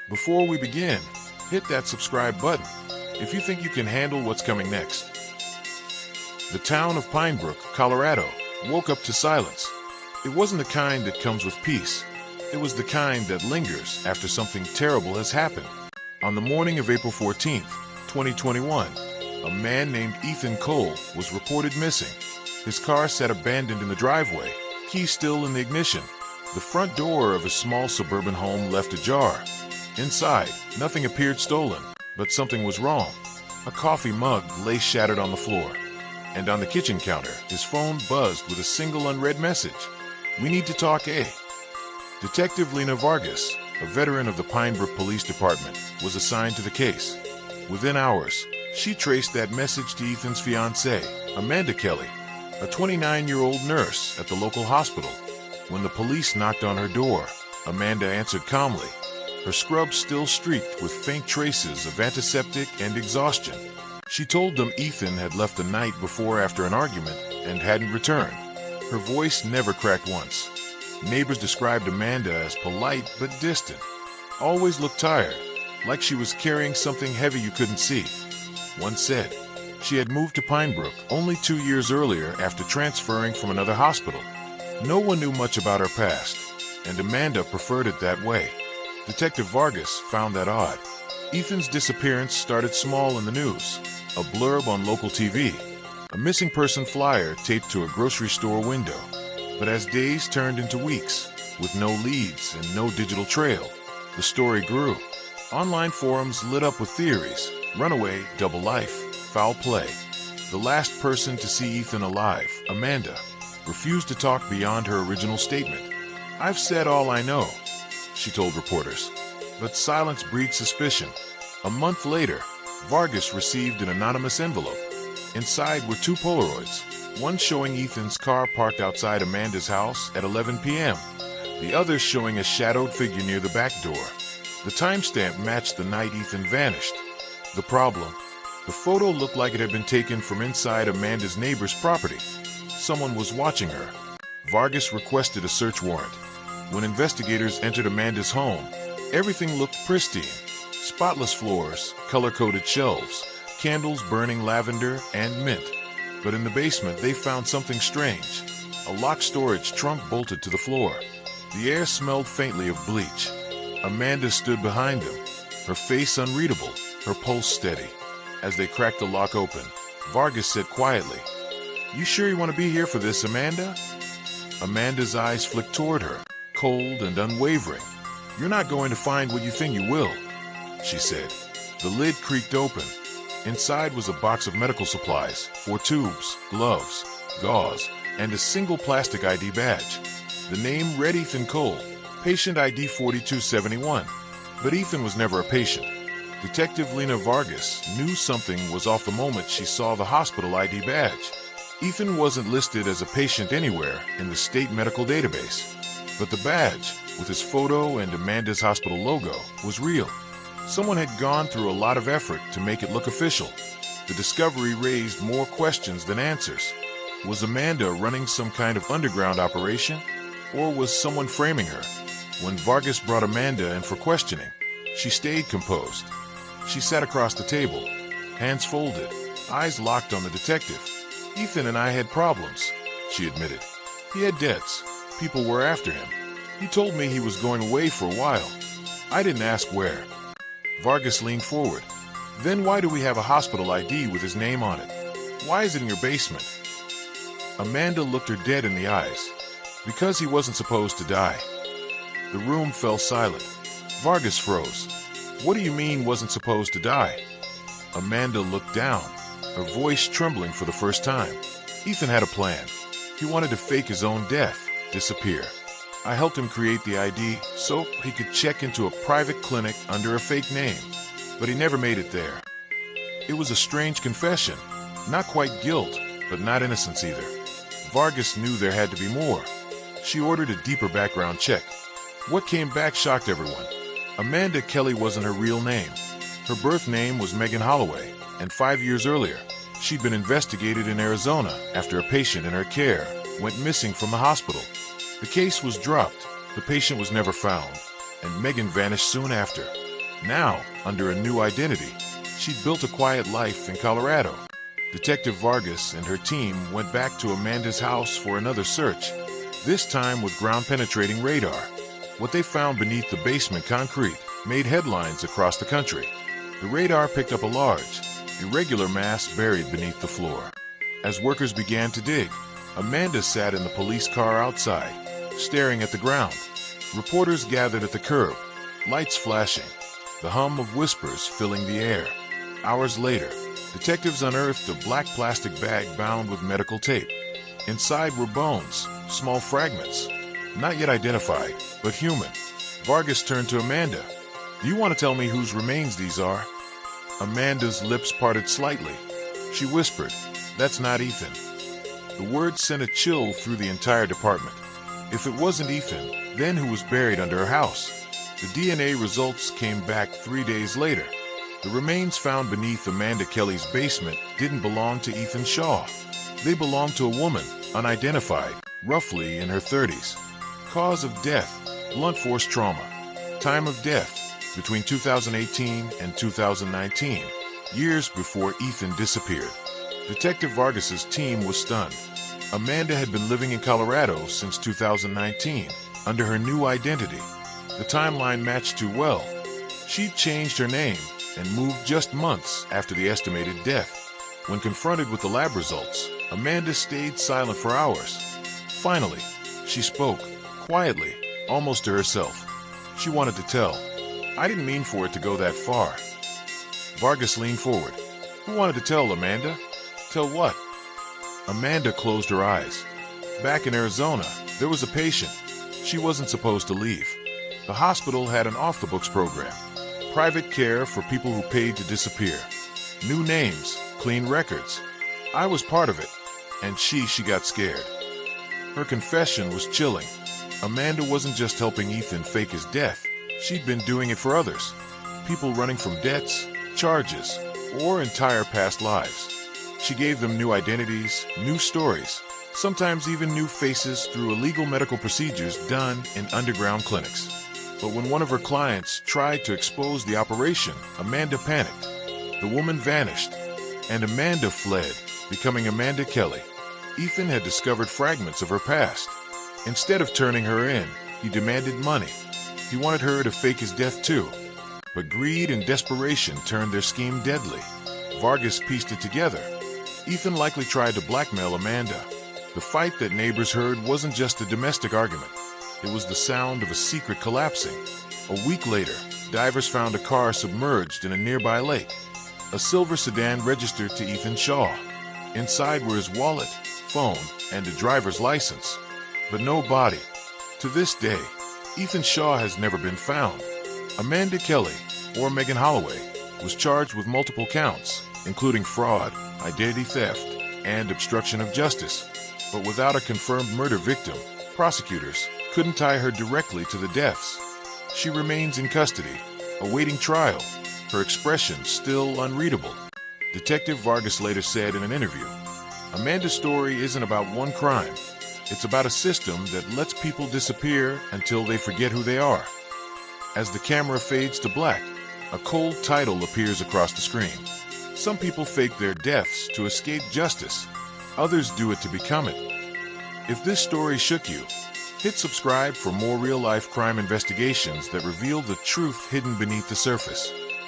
Before we begin, hit that subscribe button if you think you can handle what's coming next. The town of Pinebrook, Colorado, woke up to silence. It wasn't the kind that comes with peace. It was the kind that lingers after something terrible has happened. On the morning of April 14th, 2021, a man named Ethan Cole was reported missing. His car sat abandoned in the driveway, keys still in the ignition. The front door of his small suburban home left ajar. Inside, nothing appeared stolen, but something was wrong. A coffee mug lay shattered on the floor, and on the kitchen counter, his phone buzzed with a single unread message. "We need to talk, eh?" Detective Lena Vargas, a veteran of the Pinebrook Police Department, was assigned to the case. Within hours, she traced that message to Ethan's fiancée, Amanda Kelly, a 29-year-old nurse at the local hospital. When the police knocked on her door, Amanda answered calmly, her scrub still streaked with faint traces of antiseptic and exhaustion. She told them Ethan had left the night before after an argument and hadn't returned. Her voice never cracked once. Neighbors described Amanda as polite but distant. Always looked tired, like she was carrying something heavy you couldn't see. One said she had moved to Pinebrook only 2 years earlier after transferring from another hospital. No one knew much about her past, and Amanda preferred it that way. Detective Vargas found that odd. Ethan's disappearance started small in the news. A blurb on local TV, a missing person flyer taped to a grocery store window. But as days turned into weeks, with no leads and no digital trail, the story grew. Online forums lit up with theories: runaway, double life, foul play. The last person to see Ethan alive, Amanda, refused to talk beyond her original statement. "I've said all I know," she told reporters. But silence breeds suspicion. A month later, Vargas received an anonymous envelope. Inside were 2 Polaroids, one showing Ethan's car parked outside Amanda's house at 11 p.m., the other showing a shadowed figure near the back door. The timestamp matched the night Ethan vanished. The problem? The photo looked like it had been taken from inside Amanda's neighbor's property. Someone was watching her. Vargas requested a search warrant. When investigators entered Amanda's home, everything looked pristine. Spotless floors, color-coded shelves, candles burning lavender and mint. But in the basement, they found something strange. A locked storage trunk bolted to the floor. The air smelled faintly of bleach. Amanda stood behind them, her face unreadable, her pulse steady. As they cracked the lock open, Vargas said quietly, "You sure you want to be here for this, Amanda?" Amanda's eyes flicked toward her, cold and unwavering. "You're not going to find what you think you will," she said. The lid creaked open. Inside was a box of medical supplies, 4 tubes, gloves, gauze, and a single plastic ID badge. The name read Ethan Cole, patient ID 4271. But Ethan was never a patient. Detective Lena Vargas knew something was off the moment she saw the hospital ID badge. Ethan wasn't listed as a patient anywhere in the state medical database. But the badge, with his photo and Amanda's hospital logo, was real. Someone had gone through a lot of effort to make it look official. The discovery raised more questions than answers. Was Amanda running some kind of underground operation? Or was someone framing her? When Vargas brought Amanda in for questioning, she stayed composed. She sat across the table, hands folded, eyes locked on the detective. "Ethan and I had problems," she admitted. "He had debts. People were after him. He told me he was going away for a while. I didn't ask where." Vargas leaned forward. "Then why do we have a hospital ID with his name on it? Why is it in your basement?" Amanda looked her dead in the eyes. "Because he wasn't supposed to die." The room fell silent. Vargas froze. "What do you mean wasn't supposed to die?" Amanda looked down, her voice trembling for the first time. "Ethan had a plan. He wanted to fake his own death, disappear. I helped him create the ID so he could check into a private clinic under a fake name, but he never made it there." It was a strange confession. Not quite guilt, but not innocence either. Vargas knew there had to be more. She ordered a deeper background check. What came back shocked everyone. Amanda Kelly wasn't her real name. Her birth name was Megan Holloway, and 5 years earlier, she'd been investigated in Arizona after a patient in her care went missing from the hospital. The case was dropped, the patient was never found, and Megan vanished soon after. Now, under a new identity, she'd built a quiet life in Colorado. Detective Vargas and her team went back to Amanda's house for another search, this time with ground-penetrating radar. What they found beneath the basement concrete made headlines across the country. The radar picked up a large, irregular mass buried beneath the floor. As workers began to dig, Amanda sat in the police car outside, staring at the ground. Reporters gathered at the curb, lights flashing, the hum of whispers filling the air. Hours later, detectives unearthed a black plastic bag bound with medical tape. Inside were bones, small fragments, not yet identified, but human. Vargas turned to Amanda. "Do you want to tell me whose remains these are?" Amanda's lips parted slightly. She whispered, "That's not Ethan." The words sent a chill through the entire department. If it wasn't Ethan, then who was buried under her house? The DNA results came back 3 days later. The remains found beneath Amanda Kelly's basement didn't belong to Ethan Shaw. They belonged to a woman, unidentified, roughly in her 30s. Cause of death, blunt force trauma. Time of death, between 2018 and 2019, years before Ethan disappeared. Detective Vargas's team was stunned. Amanda had been living in Colorado since 2019, under her new identity. The timeline matched too well. She'd changed her name and moved just months after the estimated death. When confronted with the lab results, Amanda stayed silent for hours. Finally, she spoke, quietly, almost to herself. She wanted to tell. "I didn't mean for it to go that far." Vargas leaned forward. "Who wanted to tell, Amanda?" "Tell what?" Amanda closed her eyes. Back in Arizona, there was a patient. She wasn't supposed to leave. The hospital had an off-the-books program. Private care for people who paid to disappear. New names, clean records. I was part of it. And she got scared. Her confession was chilling. Amanda wasn't just helping Ethan fake his death. She'd been doing it for others. People running from debts, charges, or entire past lives. She gave them new identities, new stories, sometimes even new faces through illegal medical procedures done in underground clinics. But when one of her clients tried to expose the operation, Amanda panicked. The woman vanished, and Amanda fled, becoming Amanda Kelly. Ethan had discovered fragments of her past. Instead of turning her in, he demanded money. He wanted her to fake his death too. But greed and desperation turned their scheme deadly. Vargas pieced it together. Ethan likely tried to blackmail Amanda. The fight that neighbors heard wasn't just a domestic argument. It was the sound of a secret collapsing. A week later, divers found a car submerged in a nearby lake. A silver sedan registered to Ethan Shaw. Inside were his wallet, phone, and a driver's license. But no body. To this day, Ethan Shaw has never been found. Amanda Kelly, or Megan Holloway, was charged with multiple counts, including fraud, identity theft, and obstruction of justice. But without a confirmed murder victim, prosecutors couldn't tie her directly to the deaths. She remains in custody, awaiting trial, her expression still unreadable. Detective Vargas later said in an interview, "Amanda's story isn't about one crime. It's about a system that lets people disappear until they forget who they are." As the camera fades to black, a cold title appears across the screen. Some people fake their deaths to escape justice. Others do it to become it. If this story shook you, hit subscribe for more real-life crime investigations that reveal the truth hidden beneath the surface.